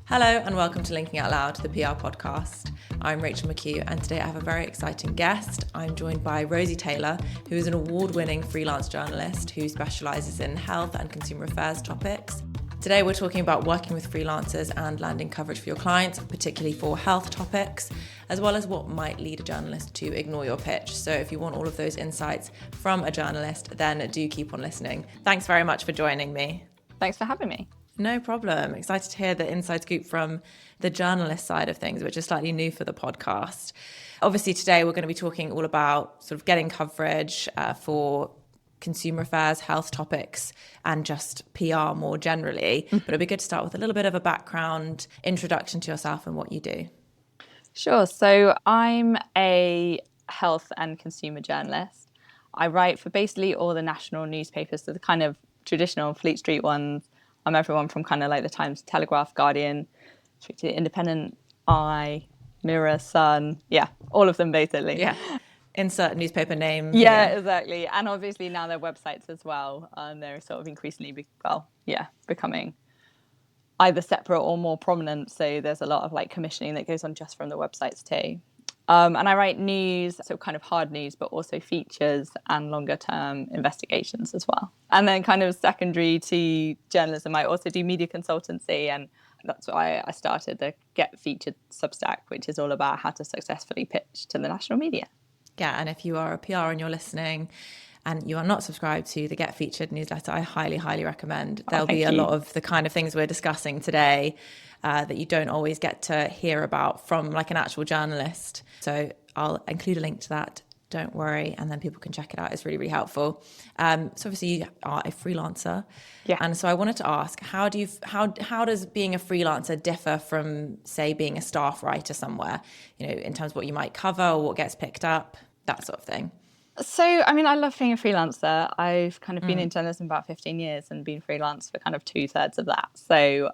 Hello and welcome to Linking Out Loud, the PR podcast. I'm Rachel McHugh and today I have a very exciting guest. I'm joined by Rosie Taylor, who is an award-winning freelance journalist who specialises in health and consumer affairs topics. Today we're talking about working with freelancers and landing coverage for your clients, particularly for health topics, as well as what might lead a journalist to ignore your pitch. So if you want all of those insights from a journalist, then do keep on listening. Thanks very much for joining me. Thanks for having me. No problem. Excited to hear the inside scoop from the journalist side of things, which is slightly new for the podcast. Obviously, today we're going to be talking all about sort of getting coverage for consumer affairs, health topics, and just PR more generally. But it'd be good to start with a little bit of a background introduction to yourself and what you do. Sure. So I'm a health and consumer journalist. I write for basically all the national newspapers, so the kind of traditional Fleet Street ones. I'm everyone from kind of like the Times, Telegraph, Guardian, through to Independent, Eye, Mirror, Sun. Yeah, all of them basically. Yeah. Insert newspaper name. Yeah, exactly. And obviously now they're websites as well. And they're sort of increasingly, becoming either separate or more prominent. So there's a lot of like commissioning that goes on just from the websites too. And I write news, so kind of hard news, but also features and longer term investigations as well. And then kind of secondary to journalism, I also do media consultancy. And that's why I started the Get Featured Substack, which is all about how to successfully pitch to the national media. Yeah, and if you are a PR and you're listening and you are not subscribed to the Get Featured newsletter, I highly, highly recommend. There'll be a lot of the kind of things we're discussing today that you don't always get to hear about from like an actual journalist. So I'll include a link to that. Don't worry. And then people can check it out. It's really, really helpful. So obviously you are a freelancer. Yeah. And so I wanted to ask, how does being a freelancer differ from, say, being a staff writer somewhere, in terms of what you might cover or what gets picked up, that sort of thing? So, I mean, I love being a freelancer. I've kind of been in journalism about 15 years and been freelance for kind of 2/3 of that. So,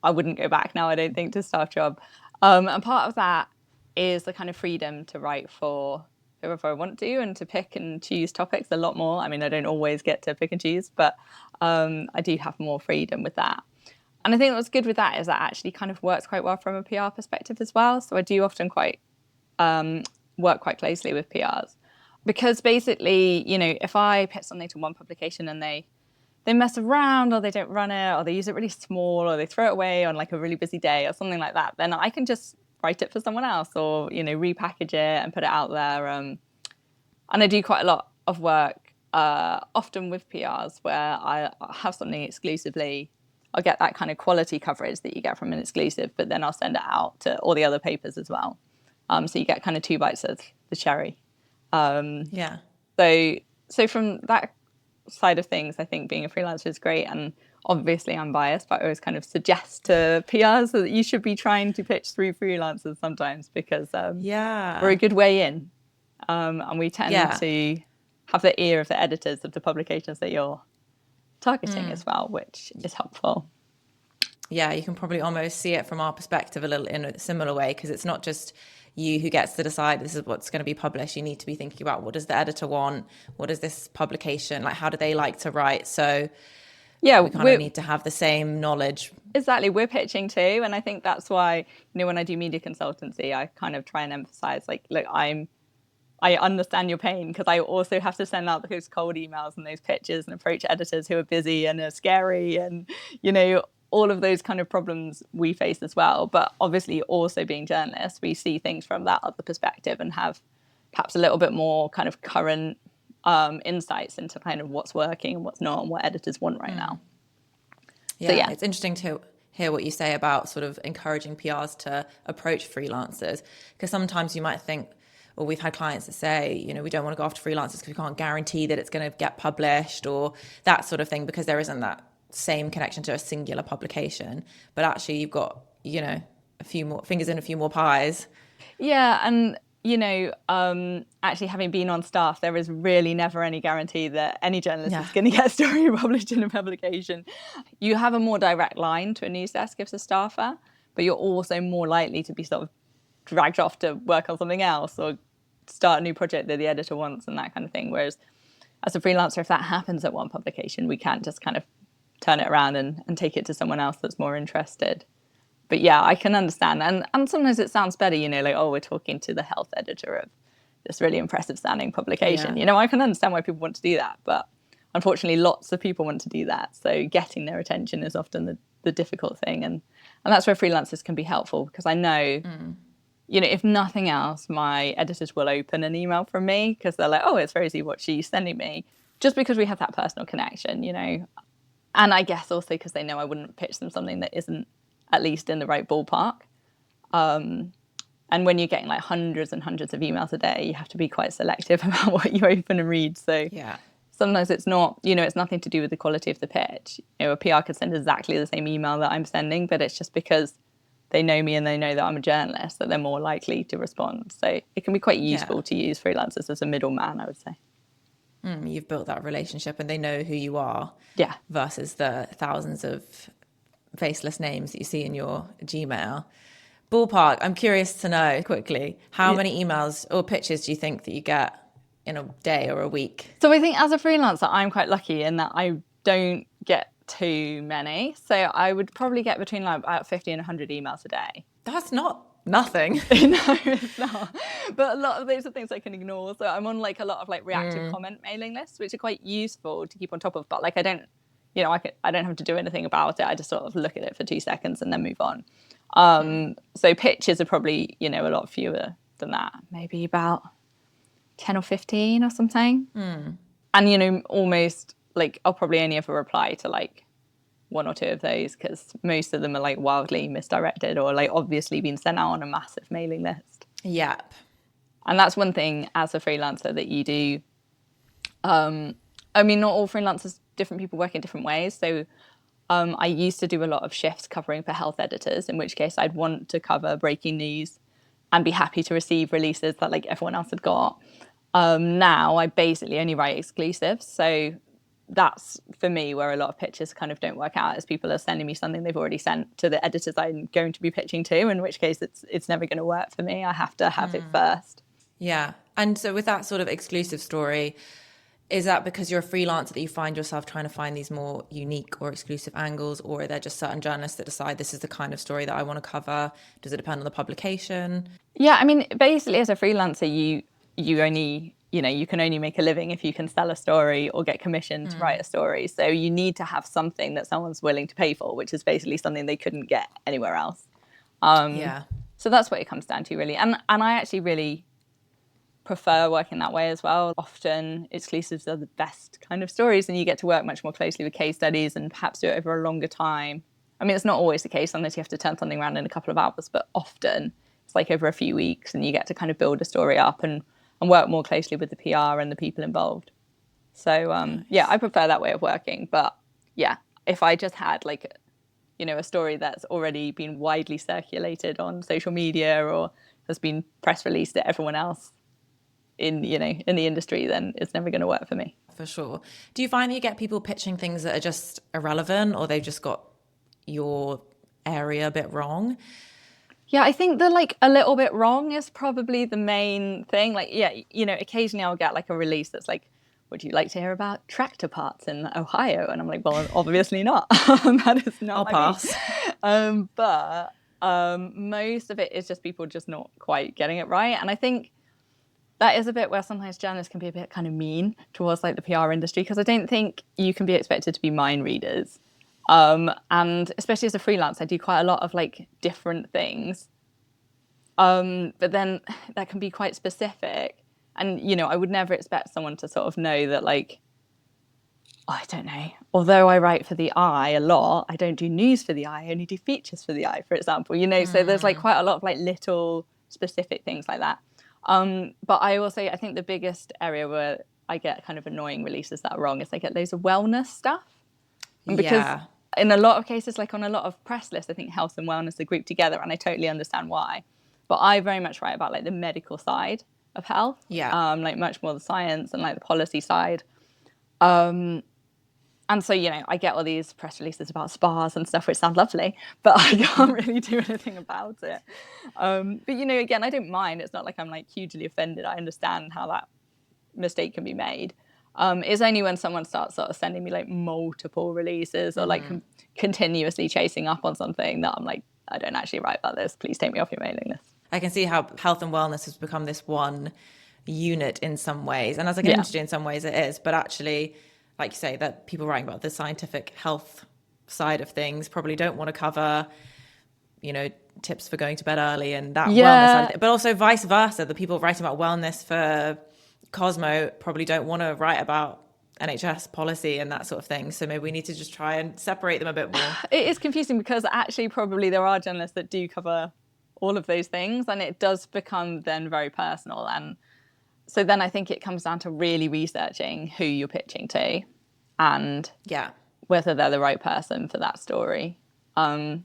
I wouldn't go back now, I don't think, to staff job. And part of that is the kind of freedom to write for whoever I want to and to pick and choose topics a lot more. I mean, I don't always get to pick and choose, but I do have more freedom with that. And I think what's good with that is that actually kind of works quite well from a PR perspective as well. So I do often work quite closely with PRs because basically, if I pitch something to one publication and they mess around or they don't run it or they use it really small or they throw it away on like a really busy day or something like that, then I can just write it for someone else or, repackage it and put it out there. And I do quite a lot of work, often with PRs where I have something exclusively. I'll get that kind of quality coverage that you get from an exclusive, but then I'll send it out to all the other papers as well. So you get kind of two bites of the cherry. So from that side of things, I think being a freelancer is great. And obviously I'm biased, but I always kind of suggest to PRs that you should be trying to pitch through freelancers sometimes because we're a good way in. And we tend to have the ear of the editors of the publications that you're targeting as well, which is helpful. Yeah, you can probably almost see it from our perspective a little in a similar way because it's not just you who gets to decide this is what's going to be published. You need to be thinking about what does the editor want? What is this publication? Like, how do they like to write? So we kind of need to have the same knowledge. Exactly. We're pitching too. And I think that's why, when I do media consultancy, I kind of try and emphasize like, look, I understand your pain because I also have to send out those cold emails and those pitches and approach editors who are busy and are scary and, all of those kind of problems we face as well. But obviously also being journalists, we see things from that other perspective and have perhaps a little bit more kind of current insights into kind of what's working and what's not and what editors want right now. Yeah, it's interesting to hear what you say about sort of encouraging PRs to approach freelancers because sometimes you might think, or we've had clients that say, we don't want to go after freelancers because we can't guarantee that it's going to get published or that sort of thing because there isn't that same connection to a singular publication, but actually you've got a few more fingers in a few more pies. And actually having been on staff, there is really never any guarantee that any journalist is going to get a story published in a publication. You have a more direct line to a news desk as a staffer, but you're also more likely to be sort of dragged off to work on something else or start a new project that the editor wants and that kind of thing. Whereas as a freelancer, if that happens at one publication, we can't just kind of turn it around and take it to someone else that's more interested. But yeah, I can understand. And sometimes it sounds better, like, oh, we're talking to the health editor of this really impressive sounding publication. Yeah. I can understand why people want to do that. But unfortunately, lots of people want to do that. So getting their attention is often the difficult thing. And that's where freelancers can be helpful, because I know, if nothing else, my editors will open an email from me because they're like, oh, it's Rosie, what's she sending me? Just because we have that personal connection, And I guess also because they know I wouldn't pitch them something that isn't at least in the right ballpark. And when you're getting like hundreds and hundreds of emails a day, you have to be quite selective about what you open and read. So Yeah. sometimes it's not, it's nothing to do with the quality of the pitch. A PR could send exactly the same email that I'm sending, but it's just because they know me and they know that I'm a journalist that they're more likely to respond. So it can be quite useful to use freelancers as a middleman, I would say. You've built that relationship and they know who you are. Yeah. Versus the thousands of faceless names that you see in your Gmail. Ballpark, I'm curious to know quickly, how many emails or pitches do you think that you get in a day or a week? So I think as a freelancer, I'm quite lucky in that I don't get too many. So I would probably get between like about 50 and 100 emails a day. That's not nothing. No, it's not. But a lot of those are things I can ignore. So I'm on like a lot of like reactive comment mailing lists, which are quite useful to keep on top of. But like I don't have to do anything about it. I just sort of look at it for 2 seconds and then move on. So pitches are probably, a lot fewer than that. Maybe about 10 or 15 or something. And, almost like I'll probably only ever reply to like 1 or 2 of those, because most of them are like wildly misdirected or like obviously been sent out on a massive mailing list. Yep. And that's one thing as a freelancer that you do. Not all freelancers, different people work in different ways. So I used to do a lot of shifts covering for health editors, in which case I'd want to cover breaking news and be happy to receive releases that like everyone else had got. Now I basically only write exclusives. So that's for me where a lot of pitches kind of don't work out, as people are sending me something they've already sent to the editors I'm going to be pitching to, in which case it's never going to work for me. I have to have it first. Yeah. And so with that sort of exclusive story, is that because you're a freelancer that you find yourself trying to find these more unique or exclusive angles, or are there just certain journalists that decide this is the kind of story that I want to cover? Does it depend on the publication? Yeah, basically as a freelancer, you only, you can only make a living if you can sell a story or get commissioned to write a story. So you need to have something that someone's willing to pay for, which is basically something they couldn't get anywhere else. So that's what it comes down to, really. And I actually really prefer working that way as well. Often exclusives are the best kind of stories, and you get to work much more closely with case studies and perhaps do it over a longer time. It's not always the case unless you have to turn something around in a couple of hours, but often it's like over a few weeks, and you get to kind of build a story up and work more closely with the PR and the people involved. So nice. I prefer that way of working. But yeah, if I just had like a story that's already been widely circulated on social media or has been press released to everyone else in the industry, then it's never going to work for me. For sure. Do you find that you get people pitching things that are just irrelevant, or they've just got your area a bit wrong? Yeah, I think the like a little bit wrong is probably the main thing. Like, occasionally I'll get like a release that's like, would you like to hear about tractor parts in Ohio? And I'm like, well, obviously not. That is not. I'll pass. But most of it is just people just not quite getting it right. And I think that is a bit where sometimes journalists can be a bit kind of mean towards like the PR industry, because I don't think you can be expected to be mind readers. And especially as a freelance, I do quite a lot of like different things. But then that can be quite specific. And, I would never expect someone to sort of know that like, I don't know, although I write for the Eye a lot, I don't do news for the Eye, I only do features for the Eye, for example, so there's like quite a lot of like little specific things like that. But I think the biggest area where I get kind of annoying releases that are wrong is I get loads of wellness stuff. And because in a lot of cases, like on a lot of press lists, I think health and wellness are grouped together, and I totally understand why. But I very much write about like the medical side of health. Like much more the science and like the policy side. And so, I get all these press releases about spas and stuff, which sound lovely, but I can't really do anything about it. But, again, I don't mind. It's not like I'm like hugely offended. I understand how that mistake can be made. It's only when someone starts sort of sending me like multiple releases or like continuously chasing up on something that I'm like, I don't actually write about this. Please take me off your mailing list. I can see how health and wellness has become this one unit in some ways. And as like an industry in some ways it is, but actually, like you say, that people writing about the scientific health side of things probably don't want to cover, tips for going to bed early and that wellness side of it. But also vice versa. The people writing about wellness for Cosmo probably don't want to write about NHS policy and that sort of thing. So maybe we need to just try and separate them a bit more. It is confusing because actually probably there are journalists that do cover all of those things, and it does become then very personal. And so then I think it comes down to really researching who you're pitching to and whether they're the right person for that story. But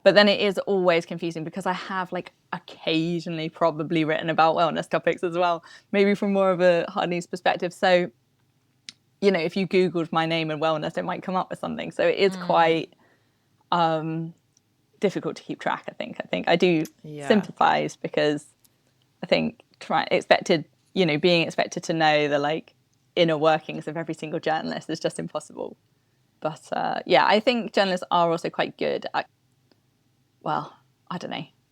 then it is always confusing because I have like occasionally probably written about wellness topics as well, maybe from more of a hard news perspective. So, if you Googled my name and wellness, it might come up with something. So it is quite difficult to keep track, I think. I do sympathize because I think being expected to know the like inner workings of every single journalist is just impossible. But I think journalists are also quite good at,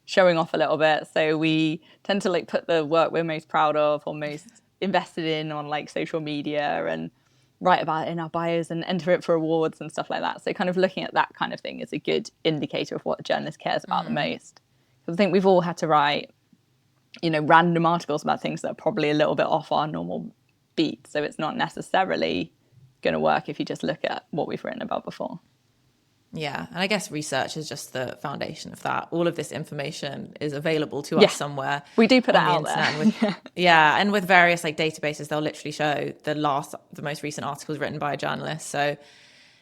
showing off a little bit. So we tend to like put the work we're most proud of or most invested in on like social media and write about it in our bios and enter it for awards and stuff like that. So kind of looking at that kind of thing is a good indicator of what a journalist cares about the most. Because I think we've all had to write, random articles about things that are probably a little bit off our normal beat. So it's not necessarily going to work if you just look at what we've written about before. Yeah, and I guess research is just the foundation of that. All of this information is available to us somewhere. We do put it out there. And with various like databases, they'll literally show the most recent articles written by a journalist. So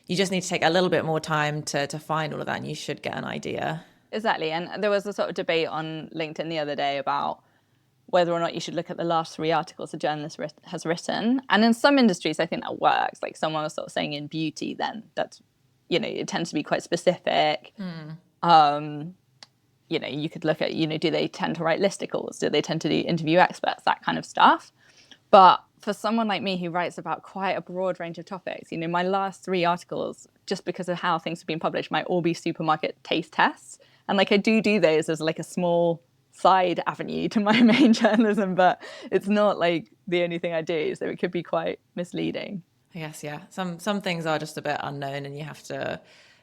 you just need to take a little bit more time to find all of that, and you should get an idea. Exactly, and there was a sort of debate on LinkedIn the other day about whether or not you should look at the last 3 articles a journalist has written. And in some industries, I think that works. Like someone was sort of saying in beauty, then that's, it tends to be quite specific. You could look at, do they tend to write listicles? Do they tend to do interview experts? That kind of stuff. But for someone like me who writes about quite a broad range of topics, my last 3 articles, just because of how things have been published, might all be supermarket taste tests. And like I do those as like a small side avenue to my main journalism, but it's not like the only thing I do, so it could be quite misleading. I guess, some things are just a bit unknown and you have to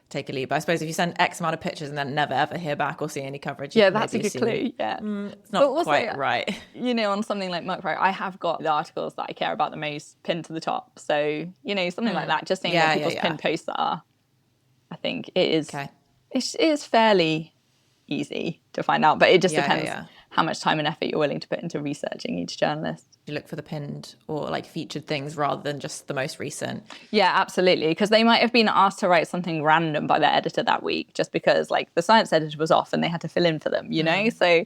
take a leap. I suppose if you send X amount of pictures and then never ever hear back or see any coverage, that's a good clue. It's not also, quite right. On something like Muckrow, I have got the articles that I care about the most pinned to the top. So something like that, just seeing what people's pinned posts are. I think it is. Okay. It is fairly easy to find out, but it just depends how much time and effort you're willing to put into researching each journalist. You look for the pinned or like featured things rather than just the most recent. Yeah, absolutely, because they might have been asked to write something random by their editor that week just because like the science editor was off and they had to fill in for them, so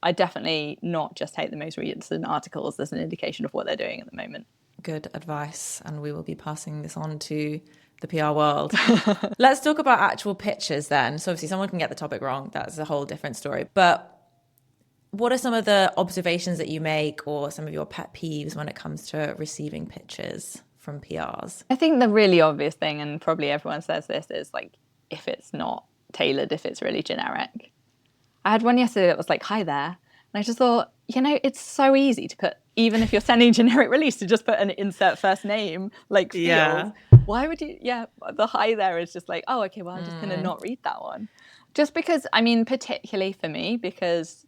I definitely not just take the most recent articles as an indication of what they're doing at the moment. Good advice, and we will be passing this on to the PR world. Let's talk about actual pitches then. So obviously someone can get the topic wrong. That's a whole different story. But what are some of the observations that you make or some of your pet peeves when it comes to receiving pitches from PRs? I think the really obvious thing, and probably everyone says this, is like if it's not tailored, if it's really generic. I had one yesterday that was like, hi there. And I just thought, it's so easy to put, even if you're sending generic release, to just put an insert first name, like field. Yeah. Why would you, the hi there is just like, oh, okay, well, I'm just going to not read that one. Just because, particularly for me, because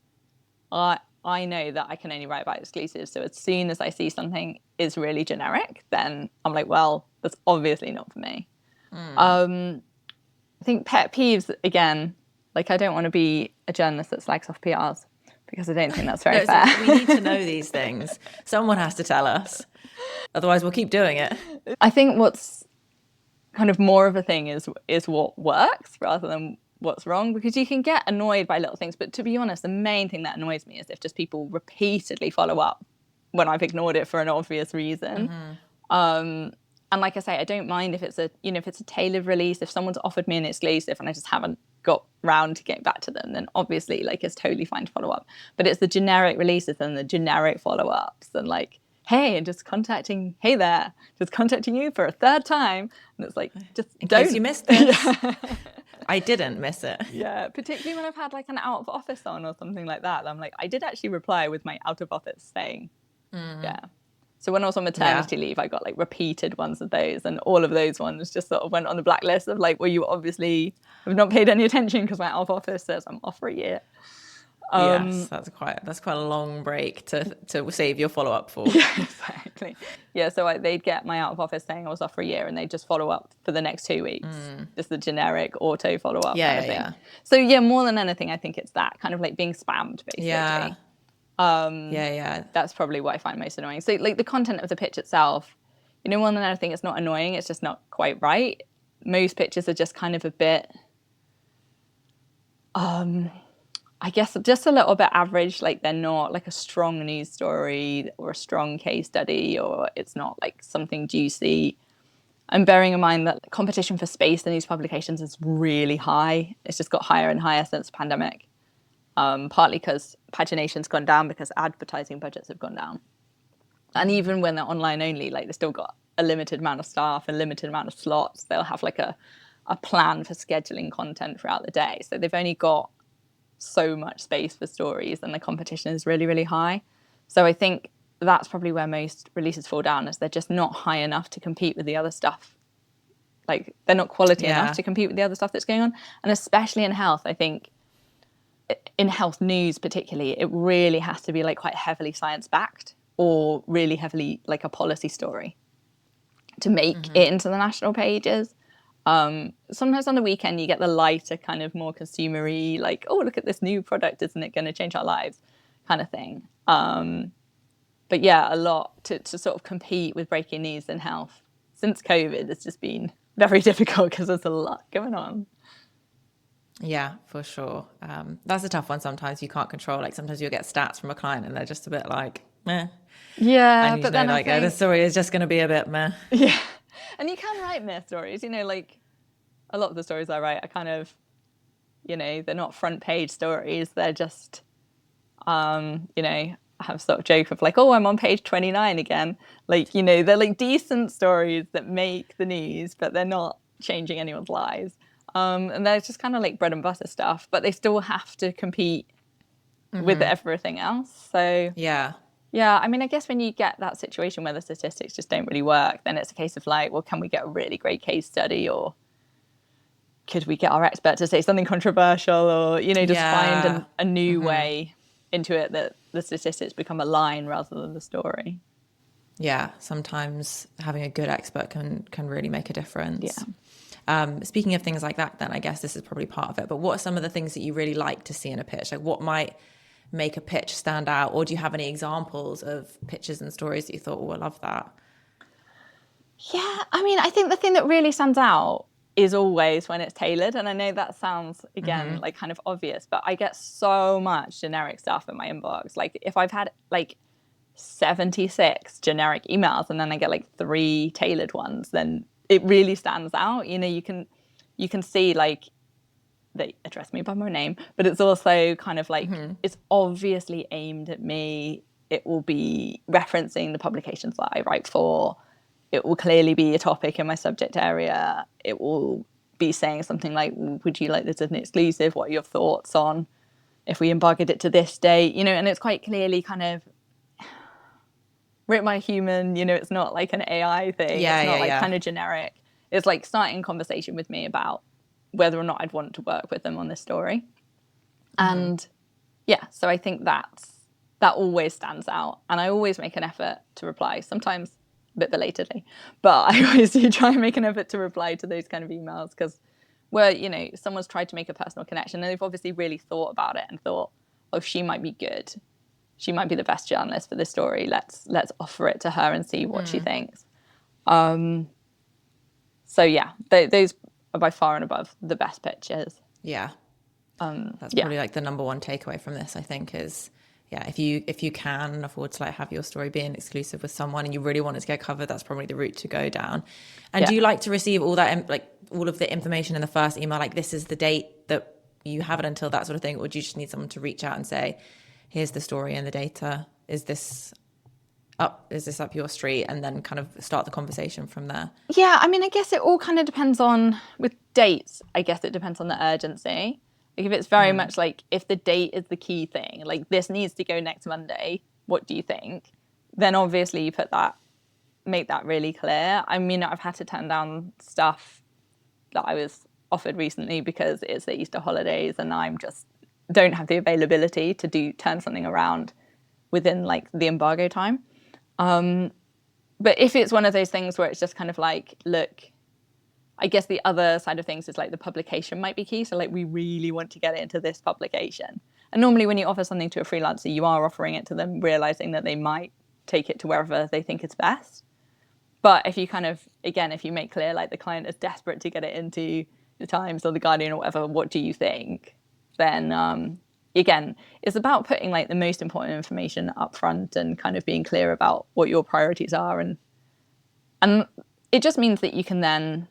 I know that I can only write about exclusives. So as soon as I see something is really generic, then I'm like, well, that's obviously not for me. I think pet peeves, again, like I don't want to be a journalist that slags off PRs because I don't think that's very fair. We need to know these things. Someone has to tell us. Otherwise, we'll keep doing it. I think what's kind of more of a thing is what works rather than what's wrong, because you can get annoyed by little things. But to be honest, the main thing that annoys me is if just people repeatedly follow up when I've ignored it for an obvious reason. And like I say, I don't mind if it's a tailored release. If someone's offered me an exclusive and I just haven't got round to getting back to them, then obviously like it's totally fine to follow up. But it's the generic releases and the generic follow-ups and like, hey, and just contacting you for a third time. And it's like, just in don't. case you missed this. I didn't miss it. Yeah, particularly when I've had like an out of office on or something like that. I'm like, I did actually reply with my out of office saying, yeah. So when I was on maternity leave, I got like repeated ones of those, and all of those ones just sort of went on the blacklist of like, well, you obviously have not paid any attention because my out of office says I'm off for a year. Yes, that's quite a long break to save your follow up for. Yeah, exactly. Yeah, so they'd get my out of office saying I was off for a year, and they'd just follow up for the next 2 weeks, just the generic auto follow up kind of thing. Yeah. So yeah, more than anything, I think it's that kind of like being spammed, basically. Yeah. That's probably what I find most annoying. So like the content of the pitch itself, more than anything, it's not annoying. It's just not quite right. Most pitches are just kind of a bit, I guess, just a little bit average. Like they're not like a strong news story or a strong case study, or it's not like something juicy. And bearing in mind that competition for space in these publications is really high. It's just got higher and higher since the pandemic. Partly because pagination's gone down because advertising budgets have gone down. And even when they're online only, like they've still got a limited amount of staff, a limited amount of slots. They'll have like a plan for scheduling content throughout the day. So they've only got so much space for stories, and the competition is really, really high. So I think that's probably where most releases fall down, is they're just not high enough to compete with the other stuff. Like they're not quality enough to compete with the other stuff that's going on. And especially in health, I think, in health news particularly, it really has to be like quite heavily science backed or really heavily like a policy story to make it into the national pages. Sometimes on the weekend you get the lighter kind of more consumery, like, oh, look at this new product, isn't it going to change our lives kind of thing. But yeah, a lot to sort of compete with breaking news in health since COVID has just been very difficult because there's a lot going on. Yeah, for sure. That's a tough one. Sometimes you can't control. Like sometimes you'll get stats from a client and they're just a bit like, meh. Yeah, and but then like, the story is just going to be a bit meh. Yeah, and you can write meh stories. Like a lot of the stories I write are kind of, they're not front page stories. They're just, I have sort of joke of like, oh, I'm on page 29 again. Like, they're like decent stories that make the news, but they're not changing anyone's lives. And they're just kind of like bread and butter stuff, but they still have to compete with everything else. So yeah, I mean, I guess when you get that situation where the statistics just don't really work, then it's a case of like, well, can we get a really great case study, or could we get our expert to say something controversial, or just find a new way into it that the statistics become a line rather than the story. Yeah, sometimes having a good expert can really make a difference. Yeah. Speaking of things like that, then I guess this is probably part of it, but what are some of the things that you really like to see in a pitch? Like what might make a pitch stand out? Or do you have any examples of pitches and stories that you thought, oh, I love that? Yeah, I mean, I think the thing that really stands out is always when it's tailored. And I know that sounds, again, like kind of obvious, but I get so much generic stuff in my inbox. Like if I've had like 76 generic emails and then I get like 3 tailored ones, then it really stands out. You can see like they address me by my name, but it's also kind of like it's obviously aimed at me. It will be referencing the publications that I write for. It will clearly be a topic in my subject area. It will be saying something like, would you like this as an exclusive? What are your thoughts on if we embargoed it to this date? And it's quite clearly kind of written by a human, it's not like an AI thing. It's not kind of generic. It's like starting a conversation with me about whether or not I'd want to work with them on this story. And so I think that always stands out. And I always make an effort to reply, sometimes a bit belatedly, but I always do try and make an effort to reply to those kind of emails, because where, someone's tried to make a personal connection and they've obviously really thought about it and thought, oh, she might be good. She might be the best journalist for this story. Let's offer it to her and see what she thinks. So yeah, those are by far and above the best pitches. Yeah. That's probably like the number one takeaway from this, I think, is if you can afford to like have your story be an exclusive with someone and you really want it to get covered, that's probably the route to go down. And do you like to receive all that, like all of the information in the first email, like this is the date that you have it until, that sort of thing? Or do you just need someone to reach out and say, here's the story and the data, is this up your street, and then kind of start the conversation from there? Yeah, I mean, I guess it all kind of depends on, with dates, I guess it depends on the urgency. Like if it's very much like, if the date is the key thing, like this needs to go next Monday, what do you think? Then obviously you make that really clear. I mean, I've had to turn down stuff that I was offered recently because it's the Easter holidays and I'm just don't have the availability to turn something around within like the embargo time. But if it's one of those things where it's just kind of like, look, I guess the other side of things is like the publication might be key. So like we really want to get it into this publication. And normally when you offer something to a freelancer, you are offering it to them, realizing that they might take it to wherever they think it's best. But if you kind of, again, if you make clear like the client is desperate to get it into the Times or the Guardian or whatever, what do you think? Then again, it's about putting like the most important information up front and kind of being clear about what your priorities are. And it just means that you can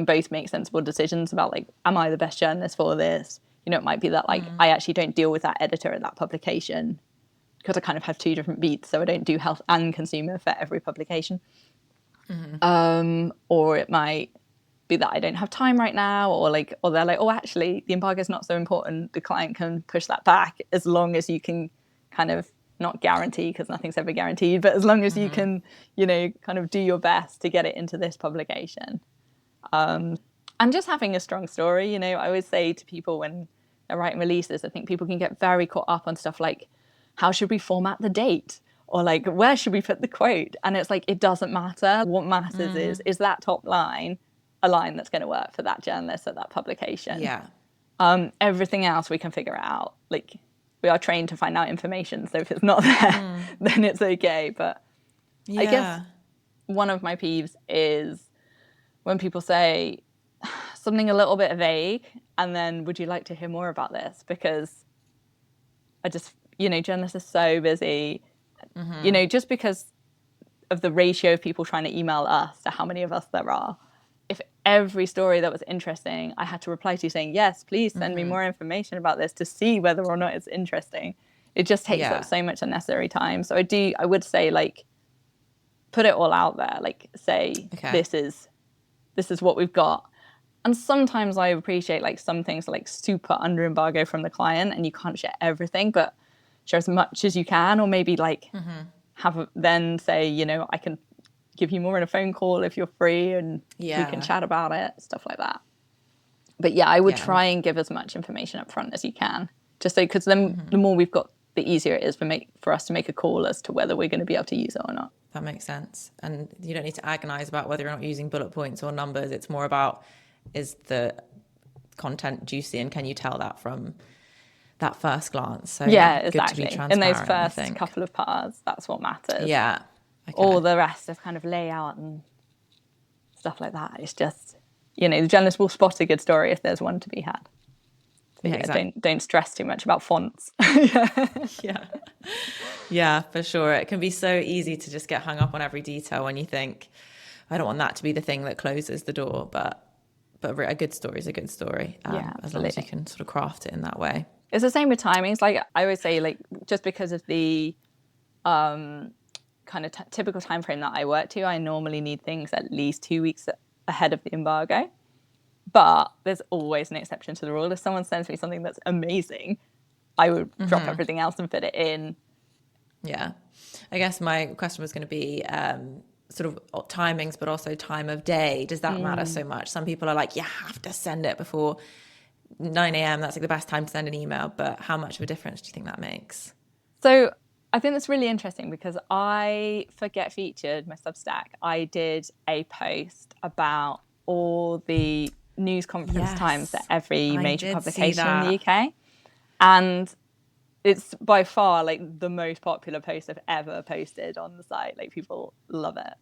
both make sensible decisions about like, am I the best journalist for this? You know, it might be that like I actually don't deal with that editor at that publication because I kind of have two different beats. So I don't do health and consumer for every publication. Or it might be that I don't have time right now, or they're like, oh, actually the embargo is not so important. The client can push that back as long as you can kind of not guarantee, because nothing's ever guaranteed, but as long as you can, you know, kind of do your best to get it into this publication. And just having a strong story, you know, I always say to people when they're writing releases, I think people can get very caught up on stuff like, how should we format the date? Or like, where should we put the quote? And it's like, it doesn't matter. What matters is that top line a line that's going to work for that journalist at that publication. Yeah. Everything else we can figure out. Like, we are trained to find out information. So if it's not there, then it's okay. But I guess one of my peeves is when people say something a little bit vague and then, would you like to hear more about this? Because I just, you know, journalists are so busy. You know, just because of the ratio of people trying to email us to how many of us there are, if every story that was interesting I had to reply to saying, yes, please send me more information about this to see whether or not it's interesting, it just takes up so much unnecessary time. So I would say, like, put it all out there, like say, this is what we've got. And sometimes I appreciate like some things are like super under embargo from the client and you can't share everything, but share as much as you can, or maybe like then say, you know, I can give you more in a phone call if you're free and we can chat about it, stuff like that. But yeah, I would try and give as much information up front as you can, just so, because then the more we've got, the easier it is for us to make a call as to whether we're going to be able to use it or not. That makes sense. And you don't need to agonize about whether you're not using bullet points or numbers. It's more about, is the content juicy and can you tell that from that first glance? So exactly. Good to be transparent. In those first couple of parts, that's what matters. Yeah. Okay. All the rest of kind of layout and stuff like that, it's just, you know, the journalist will spot a good story if there's one to be had. So, exactly. Don't stress too much about fonts. Yeah, for sure. It can be so easy to just get hung up on every detail when you think, I don't want that to be the thing that closes the door, but a good story is a good story. As long as you can sort of craft it in that way. It's the same with timings. Like I always say, like, just because of the kind of typical time frame that I work to, I normally need things at least 2 weeks ahead of the embargo. But there's always an exception to the rule. If someone sends me something that's amazing, I would drop everything else and fit it in. Yeah. I guess my question was going to be sort of timings, but also time of day. Does that matter so much? Some people are like, you have to send it before 9 a.m. That's like the best time to send an email. But how much of a difference do you think that makes? So I think that's really interesting because for Get Featured, my Substack, I did a post about all the news conference times at every major publication in the UK. And it's by far like the most popular post I've ever posted on the site. Like, people love it.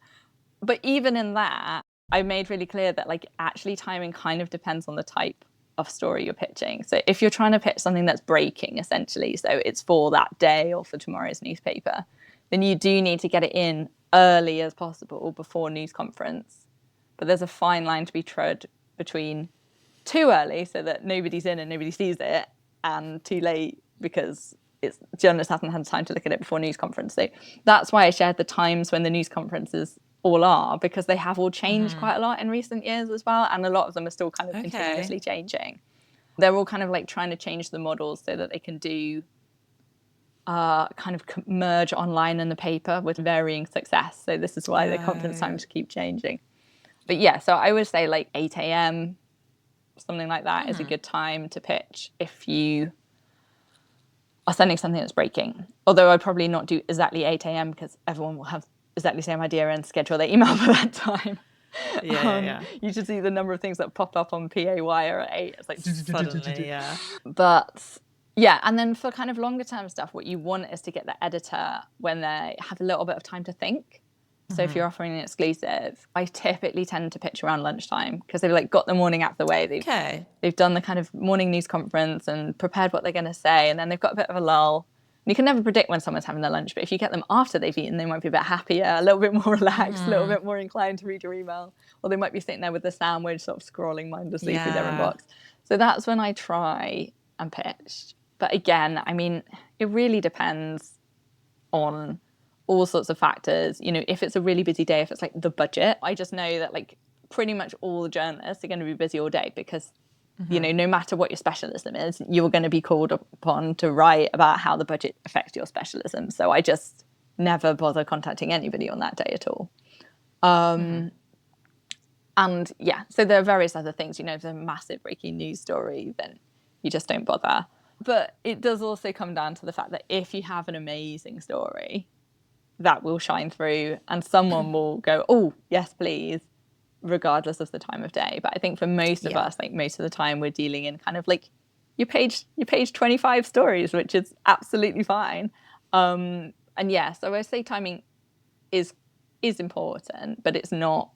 But even in that, I made really clear that like actually timing kind of depends on the type of story you're pitching. So if you're trying to pitch something that's breaking, essentially, so it's for that day or for tomorrow's newspaper, then you do need to get it in early as possible before news conference. But there's a fine line to be trod between too early so that nobody's in and nobody sees it, and too late because journalists haven't had time to look at it before news conference. So that's why I shared the times when the news conferences all are, because they have all changed quite a lot in recent years as well, and a lot of them are still kind of continuously changing. They're all kind of like trying to change the models so that they can do kind of merge online and the paper with varying success. So this is why the conference times keep changing. But yeah, so I would say like 8 a.m, something like that is a good time to pitch if you are sending something that's breaking. Although I'd probably not do exactly 8 a.m. because everyone will have exactly the same idea and schedule their email for that time. You should see the number of things that pop up on PA Wire at 8. It's like suddenly, But yeah, and then for kind of longer term stuff, what you want is to get the editor when they have a little bit of time to think. So if you're offering an exclusive, I typically tend to pitch around lunchtime because they've like got the morning out of the way. They've done the kind of morning news conference and prepared what they're going to say, and then they've got a bit of a lull. And you can never predict when someone's having their lunch, but if you get them after they've eaten, they might be a bit happier, a little bit more relaxed, a little bit more inclined to read your email, or they might be sitting there with the sandwich, sort of scrolling mindlessly through their inbox. So that's when I try and pitch. But again, I mean, it really depends on all sorts of factors. You know, if it's a really busy day, if it's like the budget, I just know that like pretty much all the journalists are going to be busy all day because, you know, no matter what your specialism is, you're going to be called upon to write about how the budget affects your specialism. So I just never bother contacting anybody on that day at all. And yeah, so there are various other things. You know, if there's a massive breaking news story, then you just don't bother. But it does also come down to the fact that if you have an amazing story, that will shine through and someone will go, oh, yes, please, regardless of the time of day. But I think for most of us, like most of the time we're dealing in kind of like your page 25 stories, which is absolutely fine. And yeah, so I say timing is important, but it's not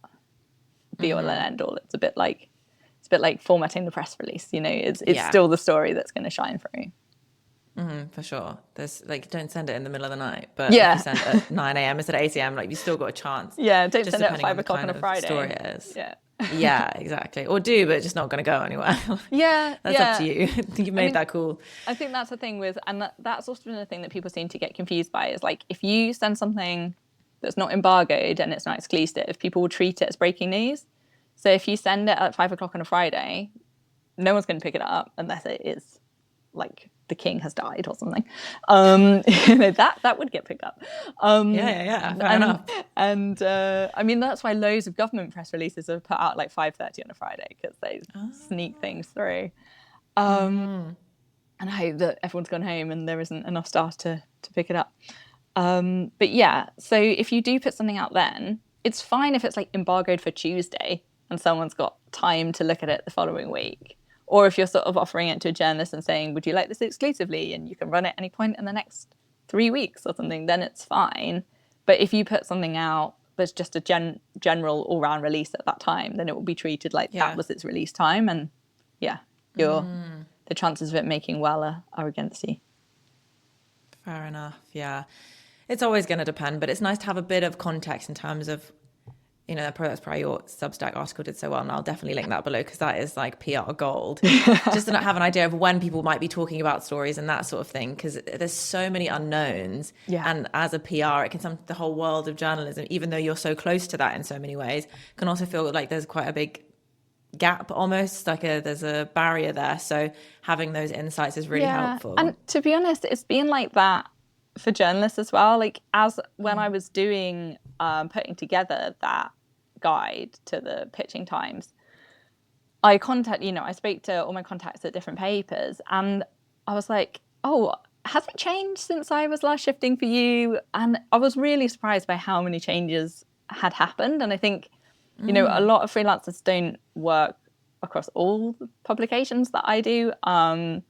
be all and end all. It's a bit like formatting the press release, you know, it's still the story that's going to shine through. For sure. There's like, don't send it in the middle of the night, but if you send it at 9 a.m. instead of 8 a.m, like you still got a chance. Don't send it at 5 o'clock on a Friday. Story it is. Yeah, exactly. Or do, but it's just not going to go anywhere. That's up to you. You've made that call. I think that's the thing with, and that's also the thing that people seem to get confused by is like, if you send something that's not embargoed and it's not exclusive, people will treat it as breaking news. So if you send it at 5 o'clock on a Friday, no one's going to pick it up unless it is like the king has died or something. You know, that would get picked up. Fair enough. And I mean, that's why loads of government press releases are put out like 5:30 on a Friday because they sneak things through. And I hope that everyone's gone home and there isn't enough staff to pick it up. But yeah, so if you do put something out then, it's fine if it's like embargoed for Tuesday and someone's got time to look at it the following week. Or if you're sort of offering it to a journalist and saying, would you like this exclusively? And you can run it at any point in the next 3 weeks or something, then it's fine. But if you put something out that's just a general all-round release at that time, then it will be treated like that was its release time. And the chances of it making well are against you. Fair enough, yeah. It's always going to depend, but it's nice to have a bit of context in terms of, you know, that's probably your Substack article did so well, and I'll definitely link that below because that is like PR gold. Just to not have an idea of when people might be talking about stories and that sort of thing, because there's so many unknowns. And as a PR, it can the whole world of journalism, even though you're so close to that in so many ways, can also feel like there's quite a big gap almost, like there's a barrier there. So having those insights is really helpful. And to be honest, it's been like that for journalists as well. Like when I was doing, putting together that guide to the pitching times, I spoke to all my contacts at different papers and I was like, oh, has it changed since I was last shifting for you? And I was really surprised by how many changes had happened. And I think, you know, a lot of freelancers don't work across all the publications that I do. And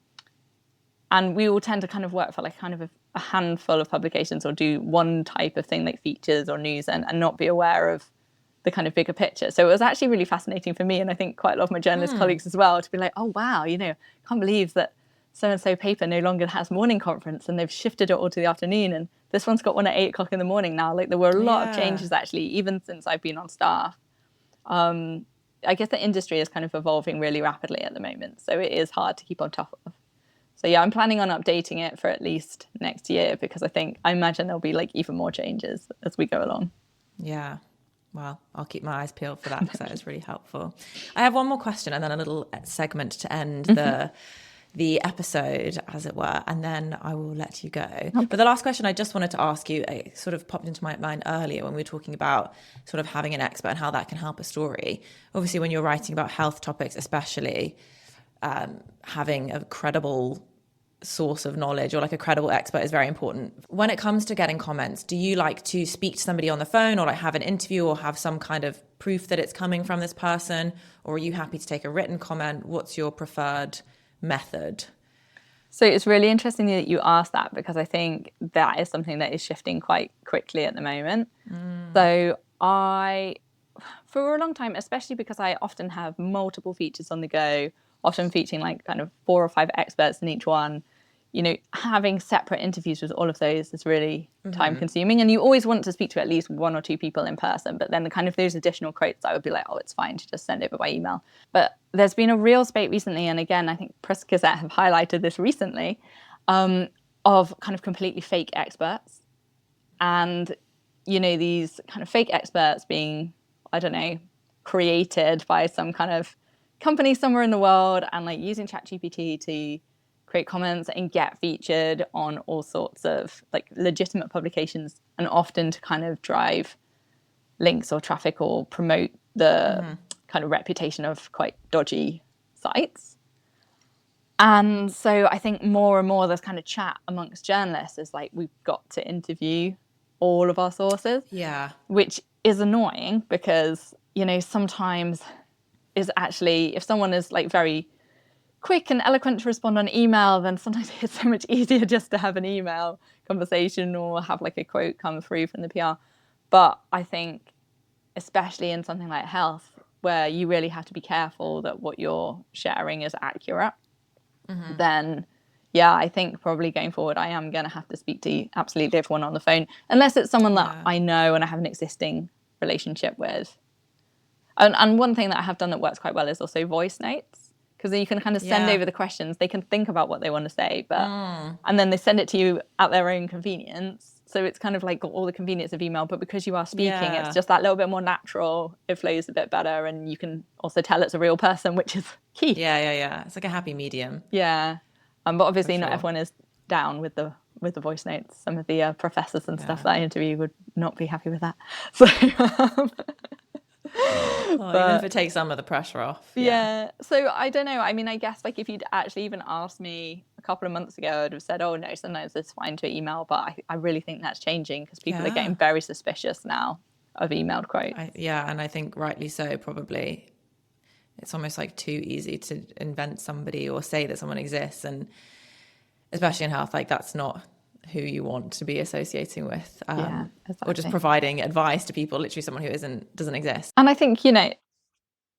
we all tend to kind of work for like kind of a handful of publications or do one type of thing like features or news and not be aware of the kind of bigger picture. So it was actually really fascinating for me, and I think quite a lot of my journalist colleagues as well, to be like, oh wow, you know, I can't believe that so-and-so paper no longer has morning conference and they've shifted it all to the afternoon, and this one's got one at 8 o'clock in the morning now. Like there were a lot of changes actually, even since I've been on staff. I guess the industry is kind of evolving really rapidly at the moment, so it is hard to keep on top of. So yeah, I'm planning on updating it for at least next year, because I imagine there'll be like even more changes as we go along. Yeah. Well, I'll keep my eyes peeled for that, because that is really helpful. I have one more question and then a little segment to end the episode, as it were, and then I will let you go. Okay. But the last question I just wanted to ask you, it sort of popped into my mind earlier when we were talking about sort of having an expert and how that can help a story. Obviously, when you're writing about health topics, especially, having a credible source of knowledge or like a credible expert is very important. When it comes to getting comments, do you like to speak to somebody on the phone, or like have an interview, or have some kind of proof that it's coming from this person, or are you happy to take a written comment? What's your preferred method? So it's really interesting that you asked that, because I think that is something that is shifting quite quickly at the moment. So for a long time, especially because I often have multiple features on the go, often featuring like kind of 4 or 5 experts in each one, having separate interviews with all of those is really time consuming. And you always want to speak to at least 1 or 2 people in person. But then the kind of those additional quotes, I would be like, oh, it's fine to just send over by email. But there's been a real spate recently. And again, I think Press Gazette have highlighted this recently, of kind of completely fake experts. And, these kind of fake experts being, I don't know, created by some kind of company somewhere in the world, and like using ChatGPT to create comments and get featured on all sorts of like legitimate publications, and often to kind of drive links or traffic or promote the kind of reputation of quite dodgy sites. And so I think more and more there's kind of chat amongst journalists is like, we've got to interview all of our sources. Yeah. Which is annoying, because, sometimes is actually, if someone is like very quick and eloquent to respond on email, then sometimes it's so much easier just to have an email conversation or have like a quote come through from the PR. But I think, especially in something like health, where you really have to be careful that what you're sharing is accurate, then yeah, I think probably going forward, I am going to have to speak to absolutely everyone on the phone, unless it's someone that I know and I have an existing relationship with. And one thing that I have done that works quite well is also voice notes, because you can kind of send over the questions. They can think about what they want to say, but and then they send it to you at their own convenience. So it's kind of like got all the convenience of email, but because you are speaking, it's just that little bit more natural. It flows a bit better, and you can also tell it's a real person, which is key. Yeah. It's like a happy medium. Yeah. But obviously not everyone is down with the voice notes. Some of the professors and stuff that I interview would not be happy with that. So even if it takes some of the pressure off. Yeah. So I don't know. I mean, I guess like if you'd actually even asked me a couple of months ago, I'd have said, oh no, sometimes it's fine to email. But I really think that's changing, because people are getting very suspicious now of emailed quotes. And I think rightly so, probably. It's almost like too easy to invent somebody or say that someone exists. And especially in health, like that's not who you want to be associating with, Exactly. or just providing advice to people, literally someone who doesn't exist. And I think,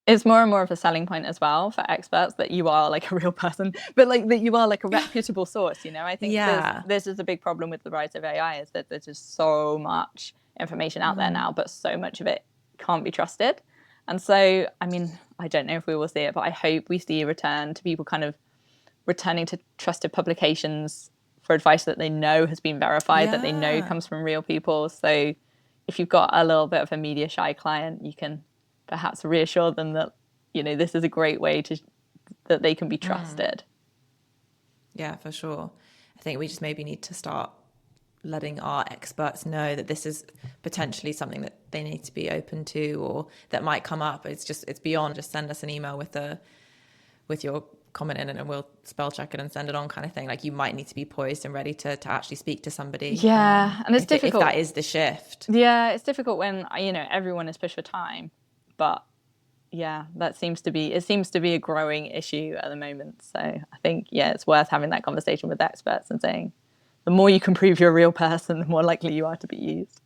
it's more and more of a selling point as well for experts that you are like a real person, but like that you are like a reputable source. I think this is a big problem with the rise of AI, is that there's just so much information out there now, but so much of it can't be trusted. And so, I mean, I don't know if we will see it, but I hope we see a return to people kind of returning to trusted publications for advice that they know has been verified, that they know comes from real people. So if you've got a little bit of a media shy client, you can perhaps reassure them that, this is a great way that they can be trusted. Yeah, for sure. I think we just maybe need to start letting our experts know that this is potentially something that they need to be open to, or that might come up. It's beyond just send us an email with your comment in it and we'll spell check it and send it on kind of thing. Like you might need to be poised and ready to actually speak to somebody. Yeah. And it's difficult. If that is the shift. Yeah, it's difficult when, everyone is pushed for time. But yeah, it seems to be a growing issue at the moment. So I think, it's worth having that conversation with experts and saying, the more you can prove you're a real person, the more likely you are to be used.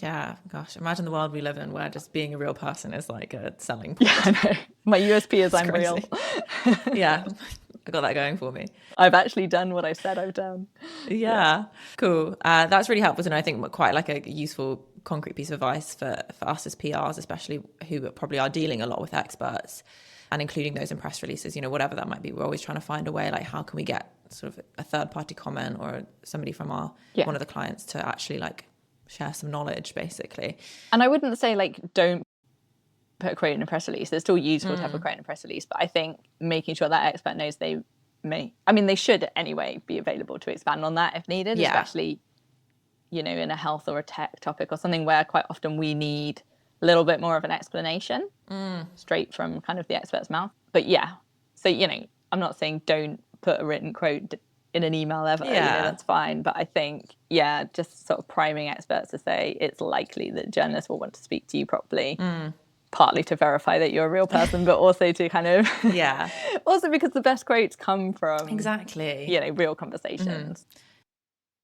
Yeah, gosh, imagine the world we live in where just being a real person is like a selling point. Yeah, I know. My USP is I'm real. Yeah, I got that going for me. I've actually done what I said I've done. Yeah. Cool. That's really helpful to know. I think quite like a useful concrete piece of advice for us as PRs, especially who probably are dealing a lot with experts and including those in press releases, whatever that might be. We're always trying to find a way, like how can we get sort of a third party comment or somebody from one of the clients to actually like share some knowledge, basically. And I wouldn't say like don't put a quote in a press release. It's still useful to have a quote in a press release, but I think making sure that expert knows they should anyway be available to expand on that if needed, especially, you know, in a health or a tech topic or something where quite often we need a little bit more of an explanation straight from kind of the expert's mouth. But yeah, so, you know, I'm not saying don't put a written quote in an email ever, you know, that's fine. But I think, just sort of priming experts to say it's likely that journalists will want to speak to you properly, partly to verify that you're a real person, but also to kind of, also because the best quotes come from, you know, real conversations.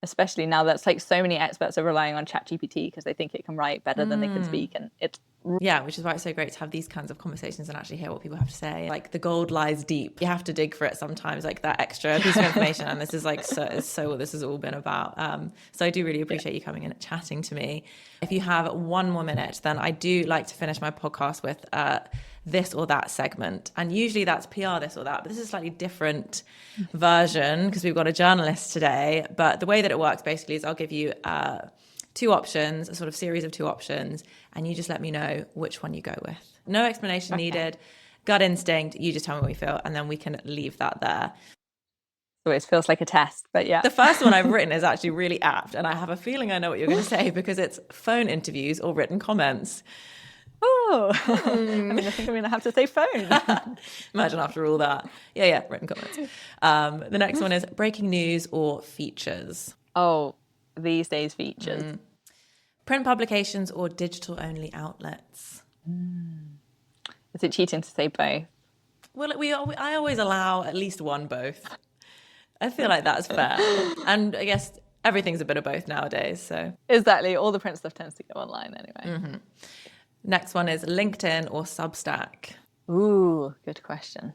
Especially now that's like so many experts are relying on ChatGPT because they think it can write better than they can speak. And it's which is why it's so great to have these kinds of conversations and actually hear what people have to say. Like the gold lies deep. You have to dig for it sometimes, like that extra piece of information. And this is like so what this has all been about. So I do really appreciate you coming in and chatting to me. If you have one more minute, then I do like to finish my podcast with this or that segment. And usually that's PR this or that, but this is a slightly different version because we've got a journalist today. But the way that it works basically is I'll give you two options, a sort of series of two options, and you just let me know which one you go with. No explanation needed, gut instinct, you just tell me what you feel, and then we can leave that there. Always feels like a test, but yeah. The first one I've written is actually really apt, and I have a feeling I know what you're going to say because it's phone interviews or written comments. Oh, I mean, I think I'm going to have to say phone. Imagine after all that. Yeah, written comments. The next one is breaking news or features. Oh, these days features. Print publications or digital only outlets. Is it cheating to say both? Well, I always allow at least one both. I feel like that's fair. And I guess everything's a bit of both nowadays. So exactly. All the print stuff tends to go online anyway. Next one is LinkedIn or Substack. Ooh, good question.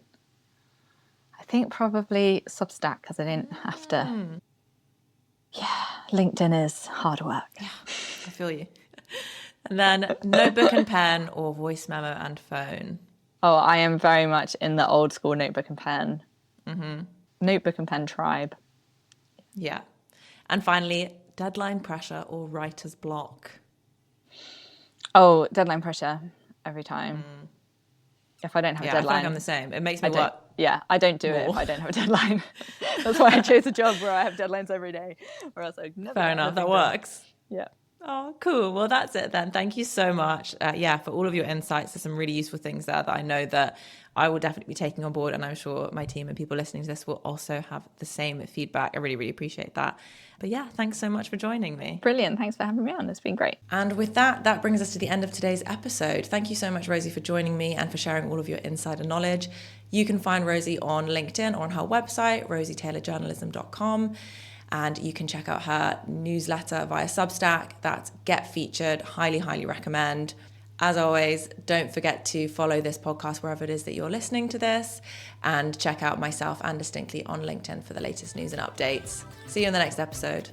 I think probably Substack because I didn't have to. Yeah, LinkedIn is hard work. Yeah, I feel you. And then notebook and pen or voice memo and phone. Oh, I am very much in the old school notebook and pen. Notebook and pen tribe. Yeah. And finally, deadline pressure or writer's block. Oh, deadline pressure every time. If I don't have a deadline. I feel like I'm the same. It makes me work. Yeah, I don't do it if I don't have a deadline. That's why I chose a job where I have deadlines every day. Or else I'd never. Fair enough, that works. Yeah. Oh, cool. Well, that's it then. Thank you so much. For all of your insights. There's some really useful things there that I know that I will definitely be taking on board. And I'm sure my team and people listening to this will also have the same feedback. I really, really appreciate that. But yeah, thanks so much for joining me. Brilliant. Thanks for having me on. It's been great. And with that brings us to the end of today's episode. Thank you so much, Rosie, for joining me and for sharing all of your insider knowledge. You can find Rosie on LinkedIn or on her website, rosietaylorjournalism.com. And you can check out her newsletter via Substack. That's Get Featured. Highly, highly recommend. As always, don't forget to follow this podcast wherever it is that you're listening to this, and check out myself and Distinctly on LinkedIn for the latest news and updates. See you in the next episode.